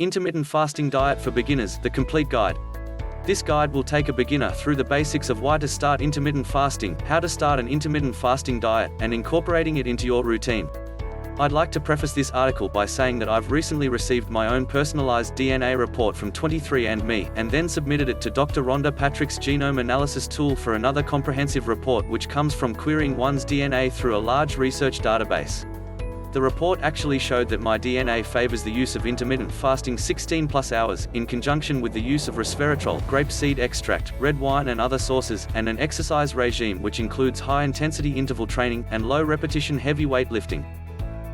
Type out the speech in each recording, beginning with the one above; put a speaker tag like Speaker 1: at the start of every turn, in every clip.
Speaker 1: Intermittent Fasting Diet for Beginners, the complete guide. This guide will take a beginner through the basics of why to start intermittent fasting, how to start an intermittent fasting diet, and incorporating it into your routine. I'd like to preface this article by saying that I've recently received my own personalized DNA report from 23andMe, and then submitted it to Dr. Rhonda Patrick's genome analysis tool for another comprehensive report which comes from querying one's DNA through a large research database. The report actually showed that my DNA favors the use of intermittent fasting 16+ hours, in conjunction with the use of resveratrol, grapeseed extract, red wine and other sources, and an exercise regime which includes high-intensity interval training, and low-repetition heavy weightlifting.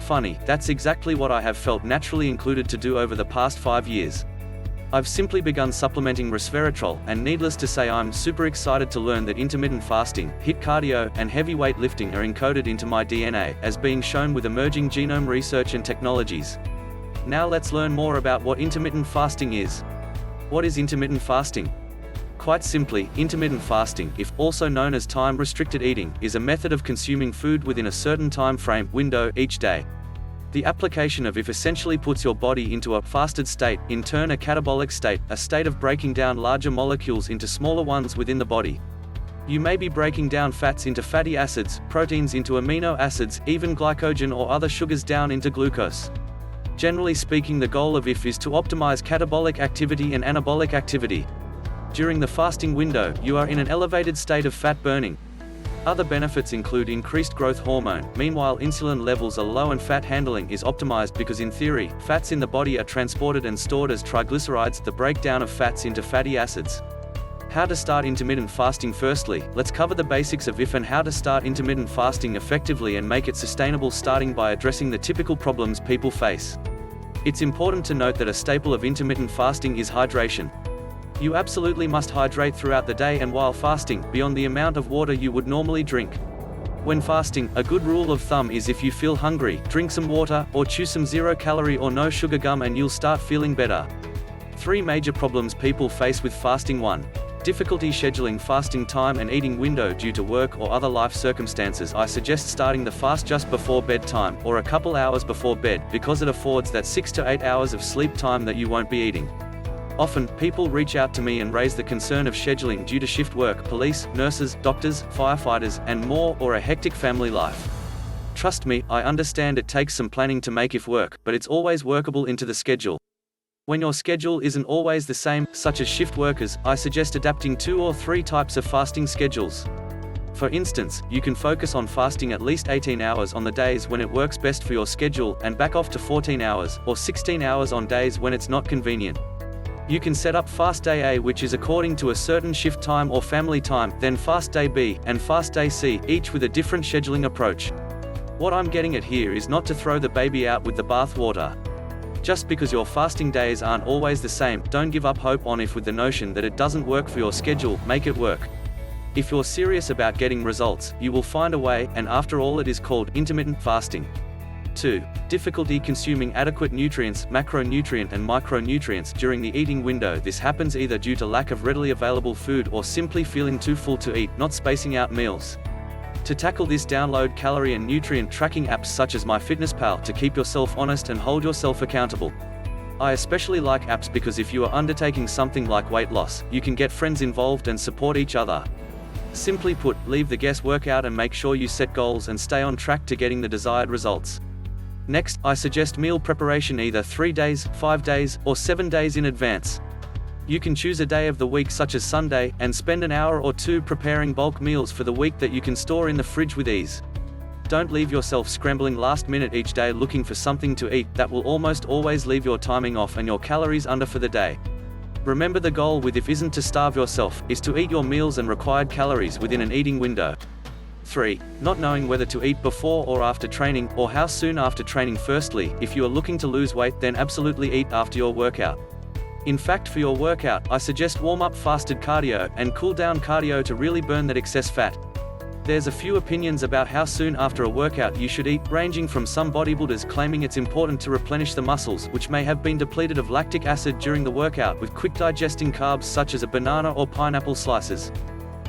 Speaker 1: Funny, that's exactly what I have felt naturally included to do over the past 5 years. I've simply begun supplementing resveratrol, and needless to say I'm super excited to learn that intermittent fasting, HIIT cardio, and heavy weightlifting are encoded into my DNA, as being shown with emerging genome research and technologies. Now let's learn more about what intermittent fasting is. What is intermittent fasting? Quite simply, intermittent fasting, if also known as time-restricted eating, is a method of consuming food within a certain time frame window each day. The application of IF essentially puts your body into a fasted state, in turn a catabolic state, a state of breaking down larger molecules into smaller ones within the body. You may be breaking down fats into fatty acids, proteins into amino acids, even glycogen or other sugars down into glucose. Generally speaking, the goal of IF is to optimize catabolic activity and anabolic activity. During the fasting window, you are in an elevated state of fat burning. Other benefits include increased growth hormone, meanwhile insulin levels are low and fat handling is optimized because in theory, fats in the body are transported and stored as triglycerides, the breakdown of fats into fatty acids. How to start intermittent fasting? Firstly, let's cover the basics of IF and how to start intermittent fasting effectively and make it sustainable, starting by addressing the typical problems people face. It's important to note that a staple of intermittent fasting is hydration. You absolutely must hydrate throughout the day and while fasting, beyond the amount of water you would normally drink. When fasting, a good rule of thumb is if you feel hungry, drink some water, or chew some zero-calorie or no-sugar gum and you'll start feeling better. 3 major problems people face with fasting. 1. Difficulty scheduling fasting time and eating window due to work or other life circumstances. I suggest starting the fast just before bedtime, or a couple hours before bed, because it affords that 6 to 8 hours of sleep time that you won't be eating. Often, people reach out to me and raise the concern of scheduling due to shift work, police, nurses, doctors, firefighters, and more, or a hectic family life. Trust me, I understand it takes some planning to make it work, but it's always workable into the schedule. When your schedule isn't always the same, such as shift workers, I suggest adapting 2 or 3 types of fasting schedules. For instance, you can focus on fasting at least 18 hours on the days when it works best for your schedule, and back off to 14 hours, or 16 hours on days when it's not convenient. You can set up Fast Day A, which is according to a certain shift time or family time, then Fast Day B, and Fast Day C, each with a different scheduling approach. What I'm getting at here is not to throw the baby out with the bathwater. Just because your fasting days aren't always the same, don't give up hope on IF with the notion that it doesn't work for your schedule. Make it work. If you're serious about getting results, you will find a way, and after all it is called intermittent fasting. 2. Difficulty consuming adequate nutrients, macronutrient and micronutrients during the eating window. This happens either due to lack of readily available food or simply feeling too full to eat, not spacing out meals. To tackle this, download calorie and nutrient tracking apps such as MyFitnessPal to keep yourself honest and hold yourself accountable. I especially like apps because if you are undertaking something like weight loss, you can get friends involved and support each other. Simply put, leave the guesswork out and make sure you set goals and stay on track to getting the desired results. Next, I suggest meal preparation either 3 days, 5 days, or 7 days in advance. You can choose a day of the week such as Sunday, and spend an hour or 2 preparing bulk meals for the week that you can store in the fridge with ease. Don't leave yourself scrambling last minute each day looking for something to eat. That will almost always leave your timing off and your calories under for the day. Remember, the goal with IF isn't to starve yourself, is to eat your meals and required calories within an eating window. 3. Not knowing whether to eat before or after training, or how soon after training. Firstly, if you are looking to lose weight, then absolutely eat after your workout. In fact, for your workout, I suggest warm-up fasted cardio, and cool-down cardio to really burn that excess fat. There's a few opinions about how soon after a workout you should eat, ranging from some bodybuilders claiming it's important to replenish the muscles which may have been depleted of lactic acid during the workout with quick digesting carbs such as a banana or pineapple slices.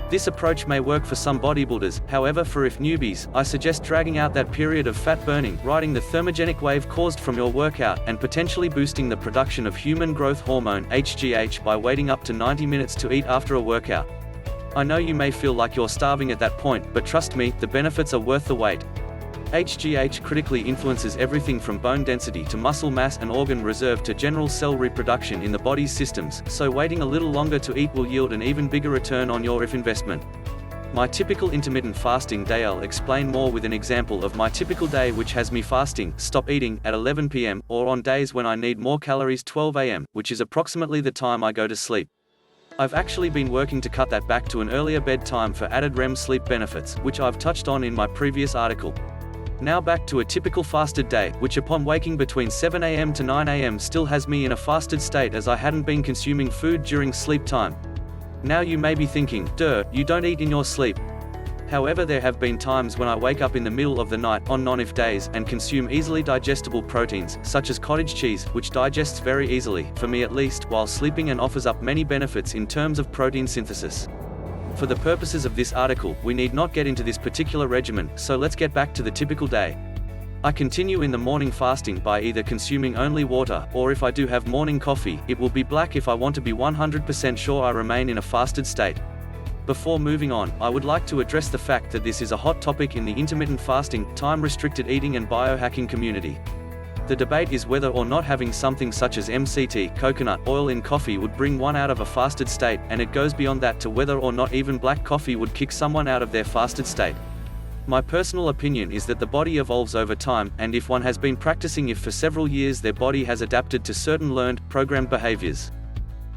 Speaker 1: This approach may work for some bodybuilders, however for if newbies, I suggest dragging out that period of fat burning, riding the thermogenic wave caused from your workout, and potentially boosting the production of human growth hormone (HGH) by waiting up to 90 minutes to eat after a workout. I know you may feel like you're starving at that point, but trust me, the benefits are worth the wait. HGH critically influences everything from bone density to muscle mass and organ reserve to general cell reproduction in the body's systems, so waiting a little longer to eat will yield an even bigger return on your investment. My typical intermittent fasting day. I'll explain more with an example of my typical day, which has me fasting, stop eating, at 11 p.m, or on days when I need more calories 12 a.m, which is approximately the time I go to sleep. I've actually been working to cut that back to an earlier bedtime for added REM sleep benefits, which I've touched on in my previous article. Now back to a typical fasted day, which upon waking between 7 a.m. to 9 a.m. still has me in a fasted state as I hadn't been consuming food during sleep time. Now you may be thinking, duh, you don't eat in your sleep. However, there have been times when I wake up in the middle of the night on non-if days and consume easily digestible proteins, such as cottage cheese, which digests very easily, for me at least, while sleeping and offers up many benefits in terms of protein synthesis. For the purposes of this article, we need not get into this particular regimen, so let's get back to the typical day. I continue in the morning fasting by either consuming only water, or if I do have morning coffee, it will be black if I want to be 100% sure I remain in a fasted state. Before moving on, I would like to address the fact that this is a hot topic in the intermittent fasting, time-restricted eating and biohacking community. The debate is whether or not having something such as MCT, coconut oil in coffee would bring one out of a fasted state, and it goes beyond that to whether or not even black coffee would kick someone out of their fasted state. My personal opinion is that the body evolves over time, and if one has been practicing it for several years, their body has adapted to certain learned, programmed behaviors.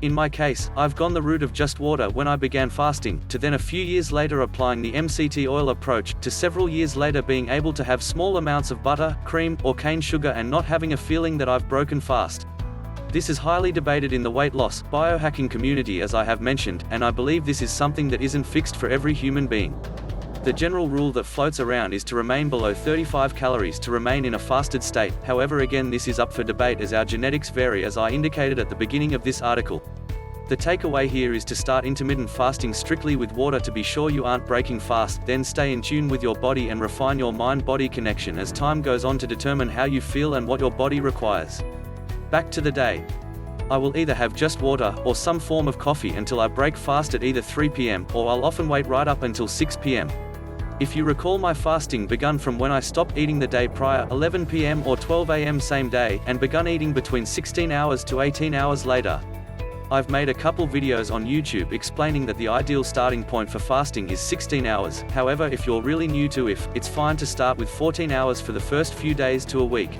Speaker 1: In my case, I've gone the route of just water when I began fasting, to then a few years later applying the MCT oil approach, to several years later being able to have small amounts of butter, cream, or cane sugar and not having a feeling that I've broken fast. This is highly debated in the weight loss, biohacking community, as I have mentioned, and I believe this is something that isn't fixed for every human being. The general rule that floats around is to remain below 35 calories to remain in a fasted state. However, again, this is up for debate as our genetics vary, as I indicated at the beginning of this article. The takeaway here is to start intermittent fasting strictly with water to be sure you aren't breaking fast, then stay in tune with your body and refine your mind-body connection as time goes on to determine how you feel and what your body requires. Back to the day. I will either have just water, or some form of coffee until I break fast at either 3 p.m, or I'll often wait right up until 6 p.m. If you recall, my fasting begun from when I stopped eating the day prior, 11 p.m. or 12 a.m. same day, and begun eating between 16 hours to 18 hours later. I've made a couple videos on YouTube explaining that the ideal starting point for fasting is 16 hours, however if you're really new to it, it's fine to start with 14 hours for the first few days to a week.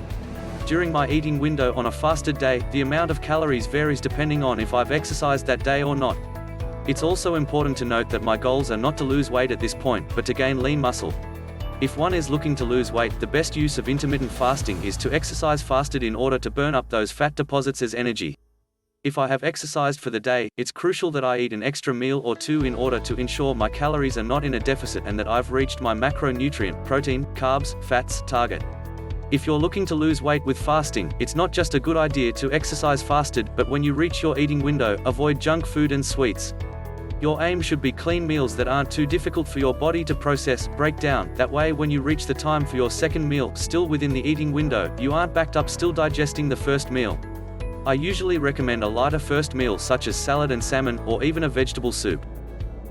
Speaker 1: During my eating window on a fasted day, the amount of calories varies depending on if I've exercised that day or not. It's also important to note that my goals are not to lose weight at this point, but to gain lean muscle. If one is looking to lose weight, the best use of intermittent fasting is to exercise fasted in order to burn up those fat deposits as energy. If I have exercised for the day, it's crucial that I eat an extra meal or two in order to ensure my calories are not in a deficit and that I've reached my macronutrient, protein, carbs, fats, target. If you're looking to lose weight with fasting, it's not just a good idea to exercise fasted, but when you reach your eating window, avoid junk food and sweets. Your aim should be clean meals that aren't too difficult for your body to process, break down, that way when you reach the time for your second meal, still within the eating window, you aren't backed up still digesting the first meal. I usually recommend a lighter first meal such as salad and salmon, or even a vegetable soup.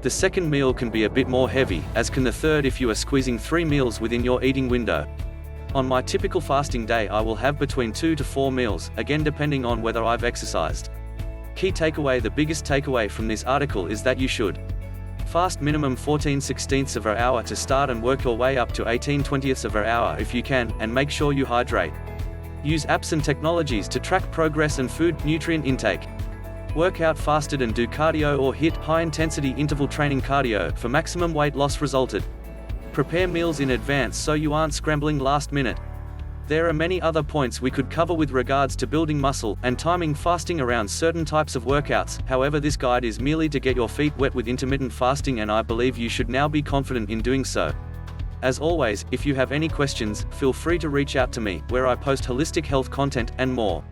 Speaker 1: The second meal can be a bit more heavy, as can the third if you are squeezing 3 meals within your eating window. On my typical fasting day, I will have between 2 to 4 meals, again depending on whether I've exercised. Key takeaway: the biggest takeaway from this article is that you should fast minimum 14/16 of an hour to start and work your way up to 18/20 of an hour if you can, and make sure you hydrate. Use apps and technologies to track progress and food nutrient intake. Work out fasted and do cardio or HIIT, high-intensity interval training cardio, for maximum weight loss resulted. Prepare meals in advance so you aren't scrambling last minute. There are many other points we could cover with regards to building muscle, and timing fasting around certain types of workouts. However, this guide is merely to get your feet wet with intermittent fasting, and I believe you should now be confident in doing so. As always, if you have any questions, feel free to reach out to me, where I post holistic health content, and more.